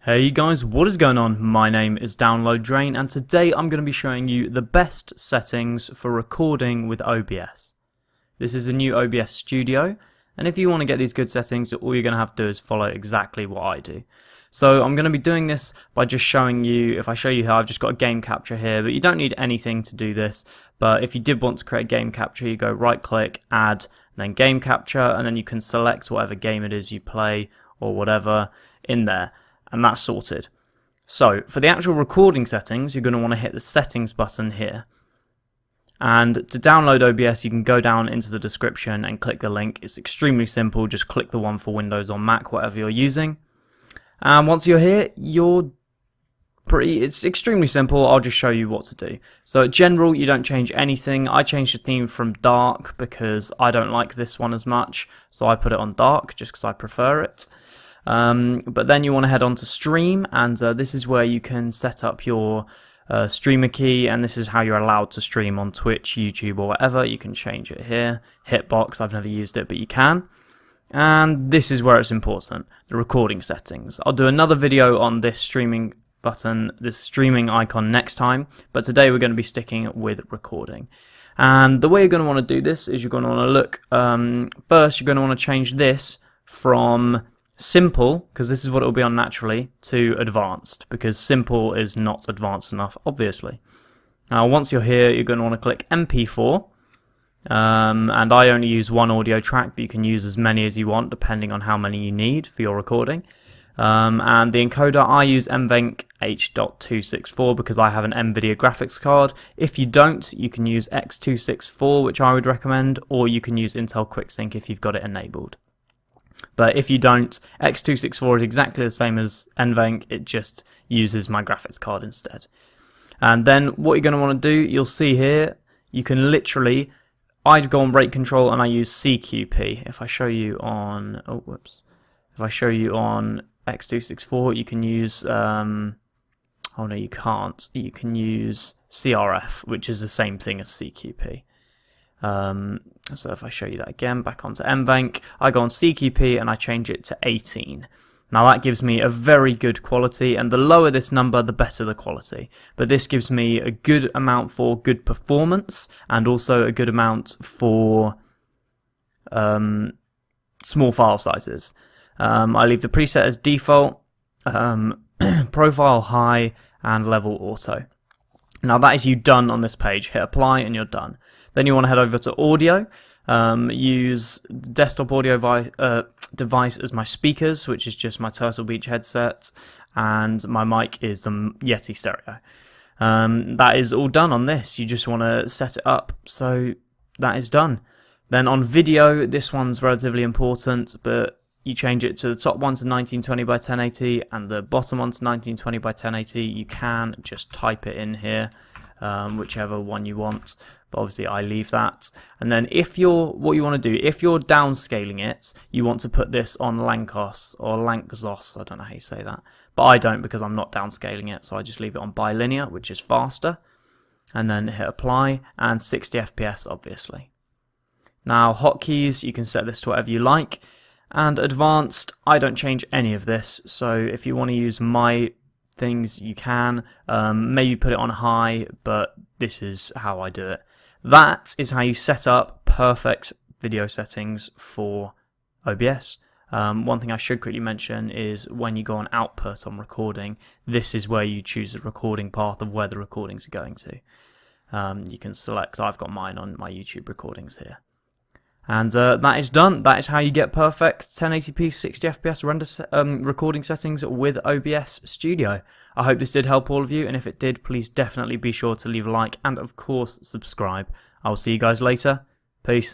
Hey guys, what is going on? My name is Download Drain and today I'm going to be showing you the best settings for recording with OBS. This is the new OBS Studio, and if you want to get these good settings, all you're going to have to do is follow exactly what I do. So I'm going to be doing this by just showing you, if I show you how I've just got a game capture here, but you don't need anything to do this. But if you did want to create game capture, you go right click, add, and then game capture, and then you can select whatever game it is you play or whatever in there. And that's sorted. So for the actual recording settings, you're going to want to hit the settings button here. And to download OBS, you can go down into the description and click the link. It's extremely simple. Just click the one for Windows or Mac, whatever you're using. And once you're here, it's extremely simple. I'll just show you what to do. So in general, you don't change anything. I changed the theme from dark because I don't like this one as much. So I put it on dark just because I prefer it. But then you want to head on to stream, and this is where you can set up your streamer key, and this is how you're allowed to stream on Twitch, YouTube or whatever. You can change it here. Hitbox, I've never used it, but you can. And this is where it's important, the recording settings. I'll do another video on this streaming button, this streaming icon next time, but today we're going to be sticking with recording. And the way you're going to want to do this is you're going to want to look, first you're going to want to change this from simple, because this is what it will be on naturally, to advanced, because simple is not advanced enough, obviously. Now once you're here, you're going to want to click MP4, and I only use one audio track, but you can use as many as you want depending on how many you need for your recording. And the encoder, I use NVENC H.264 because I have an NVIDIA graphics card. If you don't, you can use X264, which I would recommend, or you can use Intel QuickSync if you've got it enabled. But if you don't, X264 is exactly the same as NVENC, it just uses my graphics card instead. And then what you're going to want to do, you'll see here, you can literally, I go on rate control and I use CQP. If I show you on, if I show you on X264, you can use, oh no you can't, you can use CRF, which is the same thing as CQP. So if I show you that again, back onto NVENC, I go on CQP and I change it to 18. Now that gives me a very good quality, and the lower this number, the better the quality. But this gives me a good amount for good performance, and also a good amount for small file sizes. I leave the preset as default, profile high, and level auto. Now that is you done on this page. Hit apply and you're done. Then you want to head over to audio. Use desktop audio device as my speakers, which is just my Turtle Beach headset, and my mic is the Yeti stereo. That is all done on this. You just want to set it up, so that is done. Then on video, this one's relatively important, but you change it to the top one to 1920 by 1080 and the bottom one to 1920 by 1080. You can just type it in here, whichever one you want, but obviously I leave that. And then what you want to do, if you're downscaling it, you want to put this on Lankos or Lankzos, I don't know how you say that, but I don't because I'm not downscaling it, so I just leave it on bilinear, which is faster, and then hit apply, and 60 FPS obviously. Now hotkeys, you can set this to whatever you like. And advanced, I don't change any of this, so if you want to use my things you can, maybe put it on high, but this is how I do it. That is how you set up perfect video settings for OBS. One thing I should quickly mention is when you go on output on recording, this is where you choose the recording path of where the recordings are going to. You can select, I've got mine on my YouTube recordings here. And that is done. That is how you get perfect 1080p 60 FPS render recording settings with OBS Studio. I hope this did help all of you, and if it did, please definitely be sure to leave a like and of course subscribe. I will see you guys later. Peace.